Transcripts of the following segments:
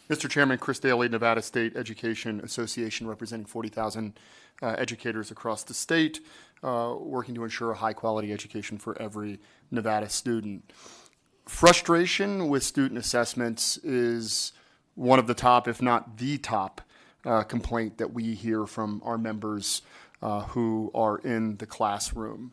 Mr. Chairman, Chris Daly, Nevada State Education Association, representing 40,000 educators across the state, working to ensure a high-quality education for every Nevada student. Frustration with student assessments is one of the top, if not the top, complaint that we hear from our members who are in the classroom.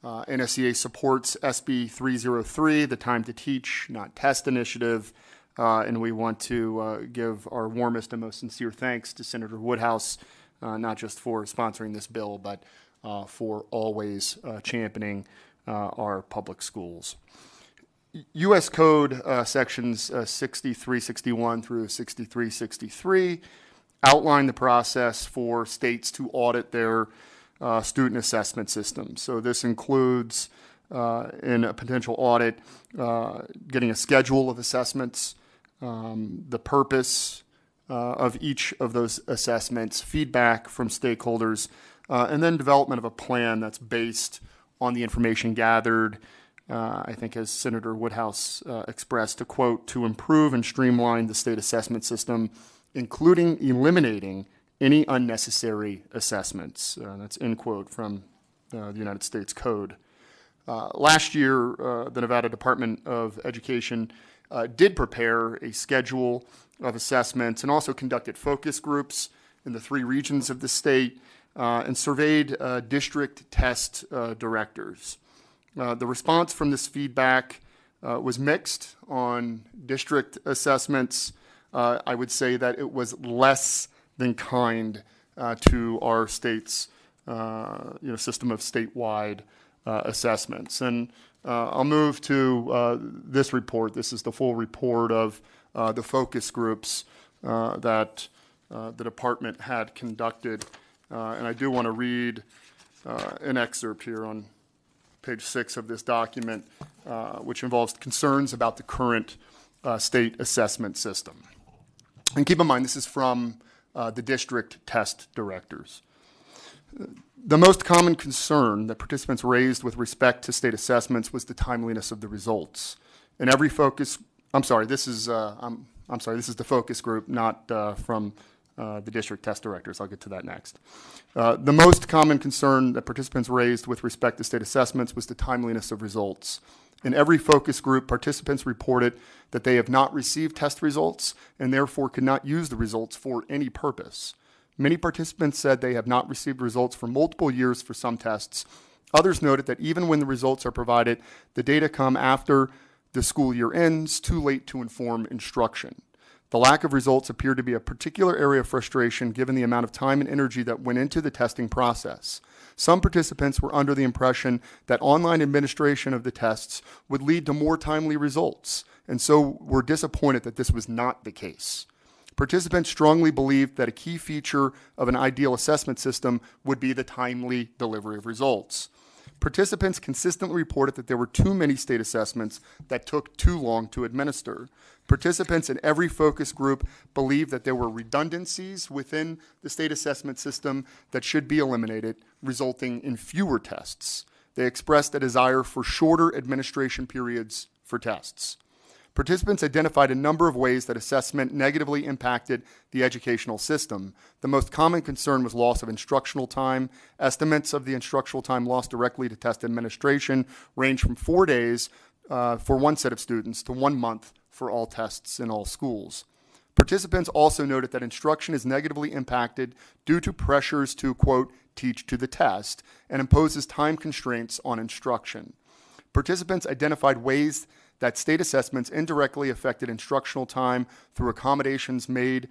NSEA supports SB303, the Time to Teach, Not Test initiative, and we want to give our warmest and most sincere thanks to Senator Woodhouse, not just for sponsoring this bill, but for always championing our public schools. U.S. Code sections 6361 through 6363 outline the process for states to audit their student assessment system. So this includes, in a potential audit, getting a schedule of assessments, the purpose of each of those assessments, feedback from stakeholders, and then development of a plan that's based on the information gathered, I think as Senator Woodhouse expressed, to quote, to improve and streamline the state assessment system, including eliminating any unnecessary assessments. That's end quote from the United States Code. Last year, the Nevada Department of Education did prepare a schedule of assessments and also conducted focus groups in the 3 regions of the state and surveyed district test directors. The response from this feedback was mixed on district assessments. I would say that it was less than kind to our state's system of statewide assessments. And I'll move to this report. This is the full report of the focus groups that the department had conducted. And I do want to read an excerpt here on page 6 of this document, which involves concerns about the current state assessment system. And keep in mind, this is from the district test directors. The most common concern that participants raised with respect to state assessments was the timeliness of the results. In every focus, this is the focus group, not from the district test directors. I'll get to that next. The most common concern that participants raised with respect to state assessments was the timeliness of results. In every focus group, participants reported that they have not received test results and therefore could not use the results for any purpose. Many participants said they have not received results for multiple years for some tests. Others noted that even when the results are provided, the data come after the school year ends, too late to inform instruction. The lack of results appeared to be a particular area of frustration given the amount of time and energy that went into the testing process. Some participants were under the impression that online administration of the tests would lead to more timely results, and so were disappointed that this was not the case. Participants strongly believed that a key feature of an ideal assessment system would be the timely delivery of results. Participants consistently reported that there were too many state assessments that took too long to administer. Participants in every focus group believed that there were redundancies within the state assessment system that should be eliminated, resulting in fewer tests. They expressed a desire for shorter administration periods for tests. Participants identified a number of ways that assessment negatively impacted the educational system. The most common concern was loss of instructional time. Estimates of the instructional time lost directly to test administration range from 4 days for one set of students to 1 month for all tests in all schools. Participants also noted that instruction is negatively impacted due to pressures to, quote, teach to the test and imposes time constraints on instruction. Participants identified ways that state assessments indirectly affected instructional time through accommodations made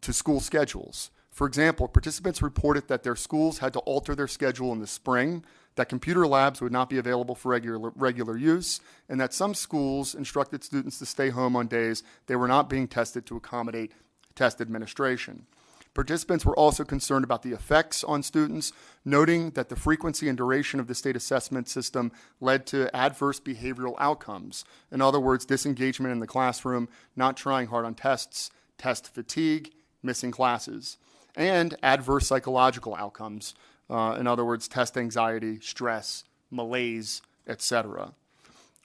to school schedules. For example, participants reported that their schools had to alter their schedule in the spring, that computer labs would not be available for regular use, and that some schools instructed students to stay home on days they were not being tested to accommodate test administration. Participants were also concerned about the effects on students, noting that the frequency and duration of the state assessment system led to adverse behavioral outcomes. In other words, disengagement in the classroom, not trying hard on tests, test fatigue, missing classes, and adverse psychological outcomes. In other words, test anxiety, stress, malaise, etc.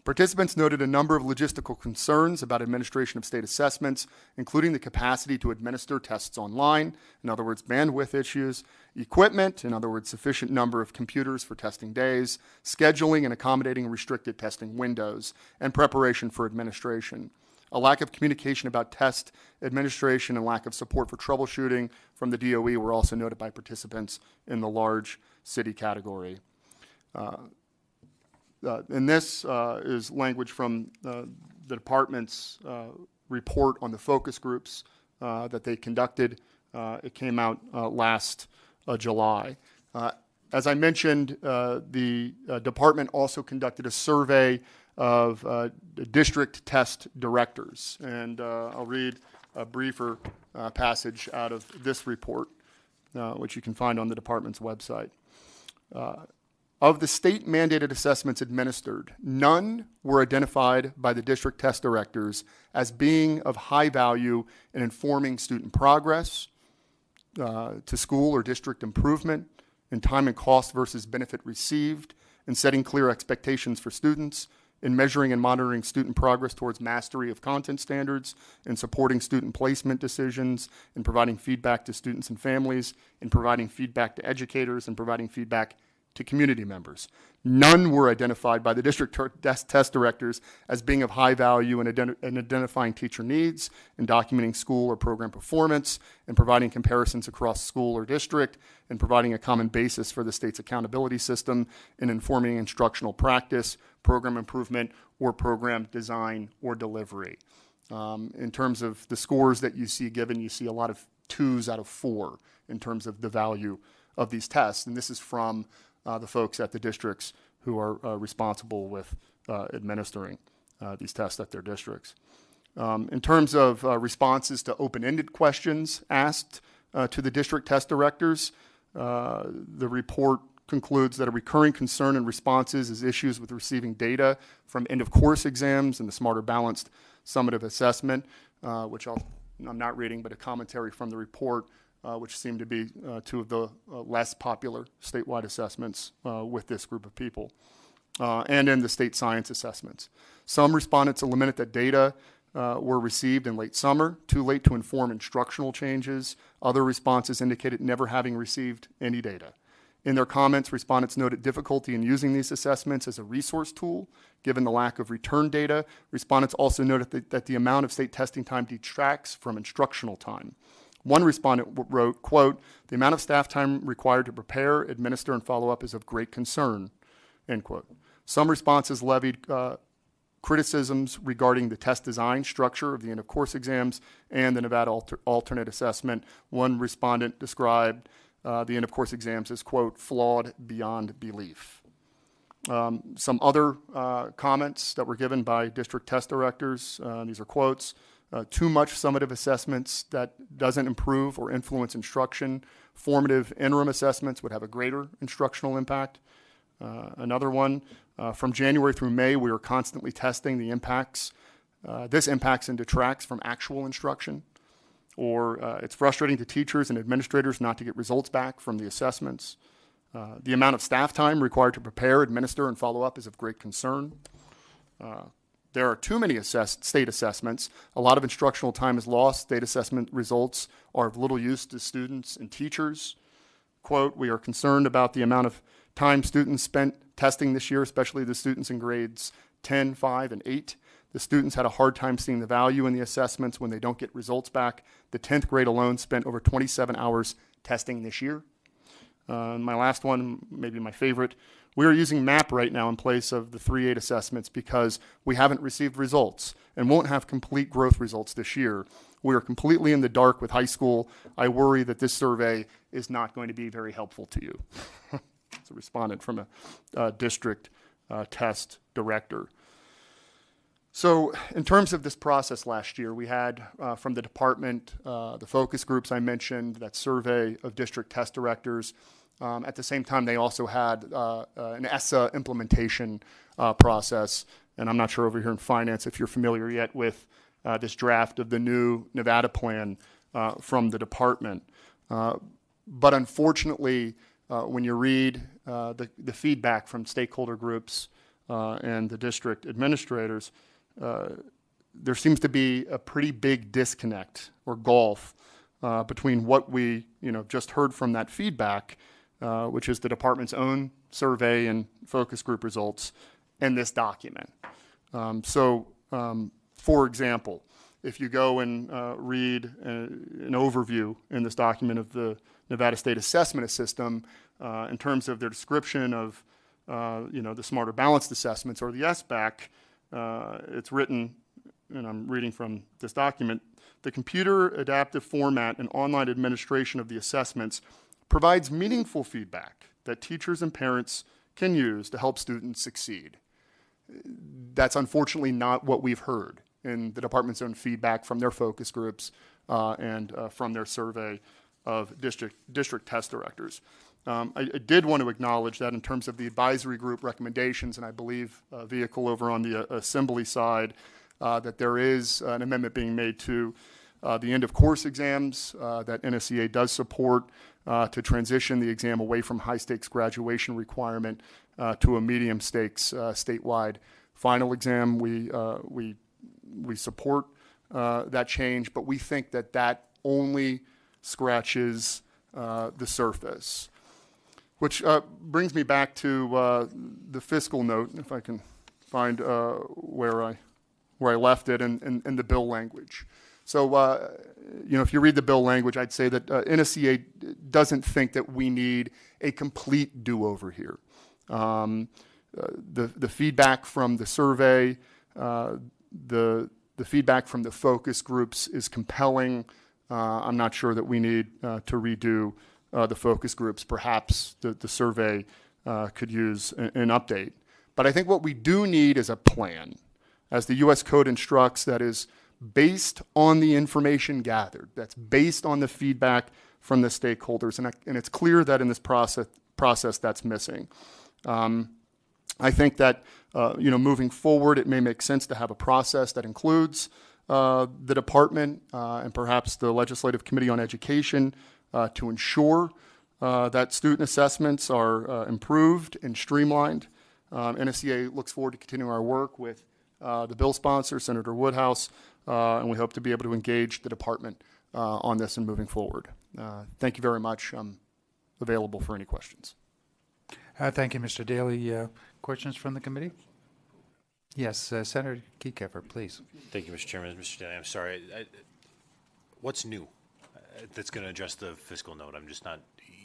Participants noted a number of logistical concerns about administration of state assessments, including the capacity to administer tests online, in other words, bandwidth issues, equipment, in other words, sufficient number of computers for testing days, scheduling and accommodating restricted testing windows, and preparation for administration. A lack of communication about test administration and lack of support for troubleshooting from the DOE were also noted by participants in the large city category. And this is language from the department's report on the focus groups that they conducted. It came out last July. As I mentioned, the department also conducted a survey of district test directors. And I'll read a briefer passage out of this report, which you can find on the department's website. Of the state-mandated assessments administered, none were identified by the district test directors as being of high value in informing student progress to school or district improvement, in time and cost versus benefit received, in setting clear expectations for students, in measuring and monitoring student progress towards mastery of content standards, in supporting student placement decisions, in providing feedback to students and families, in providing feedback to educators, and providing feedback to community members. None were identified by the district test directors as being of high value in identifying teacher needs, in documenting school or program performance, in providing comparisons across school or district, in providing a common basis for the state's accountability system, in informing instructional practice, program improvement, or program design or delivery. In terms of the scores that you see given, you see a lot of 2s out of 4 in terms of the value of these tests. And this is from the folks at the districts who are responsible with administering these tests at their districts. In terms of responses to open-ended questions asked to the district test directors, the report concludes that a recurring concern in responses is issues with receiving data from end-of-course exams and the Smarter Balanced Summative Assessment, which I'm not reading, but a commentary from the report, which seem to be 2 of the less popular statewide assessments with this group of people, and in the state science assessments. Some respondents eliminated that data were received in late summer, too late to inform instructional changes. Other responses indicated never having received any data. In their comments, respondents noted difficulty in using these assessments as a resource tool, given the lack of return data. Respondents also noted that the amount of state testing time detracts from instructional time. One respondent wrote, quote, "The amount of staff time required to prepare, administer, and follow up is of great concern," end quote. Some responses levied criticisms regarding the test design structure of the end-of-course exams and the Nevada alternate assessment. One respondent described the end-of-course exams as, quote, "flawed beyond belief." Some other comments that were given by district test directors, these are quotes: too much summative assessments that doesn't improve or influence instruction. Formative interim assessments would have a greater instructional impact. Another one, from January through May, we are constantly testing the impacts. This impacts and detracts from actual instruction. Or it's frustrating to teachers and administrators not to get results back from the assessments. The amount of staff time required to prepare, administer, and follow up is of great concern. There are too many state assessments. A lot of instructional time is lost. State assessment results are of little use to students and teachers. Quote, "We are concerned about the amount of time students spent testing this year, especially the students in grades 10, 5, and 8. The students had a hard time seeing the value in the assessments when they don't get results back. The 10th grade alone spent over 27 hours testing this year." My last one, maybe my favorite, "We are using MAP right now in place of the 3.8 assessments because we haven't received results and won't have complete growth results this year. We are completely in the dark with high school. I worry that this survey is not going to be very helpful to you." It's a respondent from a district test director. So in terms of this process last year, we had from the department the focus groups I mentioned, that survey of district test directors. At the same time, they also had an ESSA implementation process. And I'm not sure over here in finance if you're familiar yet with this draft of the new Nevada plan from the department. But unfortunately, when you read the feedback from stakeholder groups, and the district administrators, there seems to be a pretty big disconnect or gulf between what we just heard from that feedback, which is the department's own survey and focus group results, and this document. For example, if you go and read an overview in this document of the Nevada State Assessment System in terms of their description of the Smarter Balanced Assessments, or the SBAC, it's written, and I'm reading from this document, the computer adaptive format and online administration of the assessments provides meaningful feedback that teachers and parents can use to help students succeed. That's unfortunately not what we've heard in the department's own feedback from their focus groups and from their survey of district test directors. I did want to acknowledge that in terms of the advisory group recommendations, and I believe a vehicle over on the assembly side, that there is an amendment being made to the end of course exams that NSEA does support to transition the exam away from high stakes graduation requirement to a medium stakes statewide final exam. We support that change, but we think that that only scratches the surface. Which brings me back to the fiscal note, if I can find where I left it, and the bill language. So, if you read the bill language, I'd say that NSEA doesn't think that we need a complete do-over here. The feedback from the survey, the feedback from the focus groups is compelling. I'm not sure that we need to redo the focus groups. Perhaps the survey could use an update. But I think what we do need is a plan, as the U.S. Code instructs, that is based on the information gathered, that's based on the feedback from the stakeholders, and it's clear that in this process that's missing. I think that moving forward, it may make sense to have a process that includes the department and perhaps the Legislative Committee on Education to ensure that student assessments are improved and streamlined. NSEA looks forward to continuing our work with the bill sponsor, Senator Woodhouse, and we hope to be able to engage the department on this and moving forward. Thank you very much. I'm available for any questions. Thank you, Mr. Daly. Questions from the committee? Yes, Senator Kiekefer, please. Thank you, Mr. Chairman. Mr. Daly, I'm sorry. What's new that's going to address the fiscal note? I'm just not.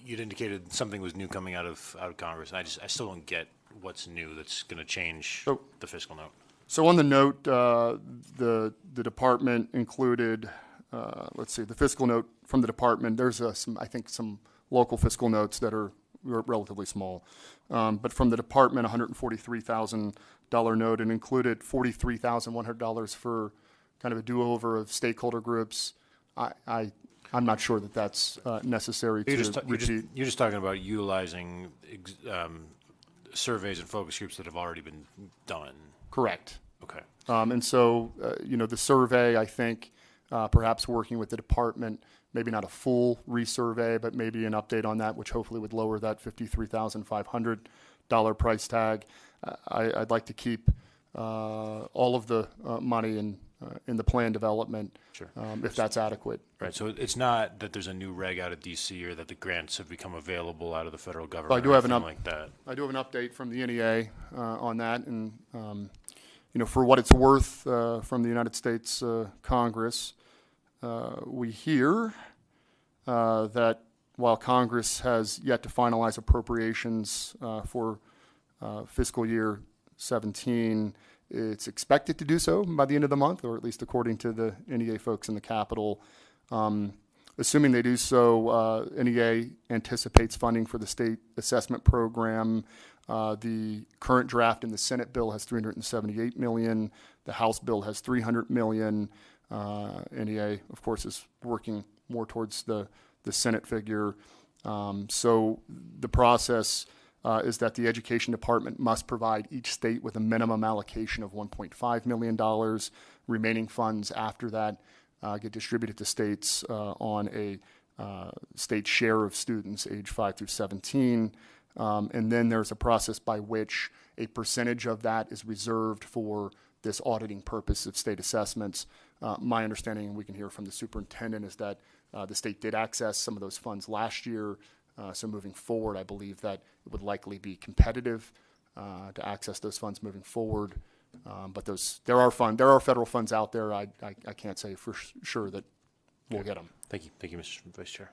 You'd indicated something was new coming out of Congress, and I still don't get what's new that's going to change the fiscal note. So on the note, the department included, the fiscal note from the department. There's some local fiscal notes that are relatively small, but from the department, $143,000 note, and included $43,100 for kind of a do-over of stakeholder groups. I'm not sure that that's necessary to repeat. You're just talking about utilizing surveys and focus groups that have already been done. Correct. Okay. And so, the survey, I think, perhaps working with the department, maybe not a full resurvey, but maybe an update on that, which hopefully would lower that $53,500 price tag. I'd like to keep all of the money in the plan development, sure. If that's adequate. Right. So it's not that there's a new reg out of D.C. or that the grants have become available out of the federal government. Well, I do have like that. I do have an update from the NEA on that, and for what it's worth, from the United States Congress, we hear that while Congress has yet to finalize appropriations for fiscal year 17, it's expected to do so by the end of the month, or at least according to the NEA folks in the Capitol. Assuming they do so, NEA anticipates funding for the state assessment program. The current draft in the Senate bill has $378 million. The House bill has $300 million. NEA, of course, is working more towards the Senate figure. So the process is that the Education Department must provide each state with a minimum allocation of $1.5 million. Remaining funds after that get distributed to states on a state share of students age 5 through 17. And then there's a process by which a percentage of that is reserved for this auditing purpose of state assessments. My understanding, and we can hear from the superintendent, is that the state did access some of those funds last year. So moving forward, I believe that it would likely be competitive to access those funds moving forward. But there are federal funds out there. I can't say for sure that we'll get them. Thank you, Mr. Vice Chair.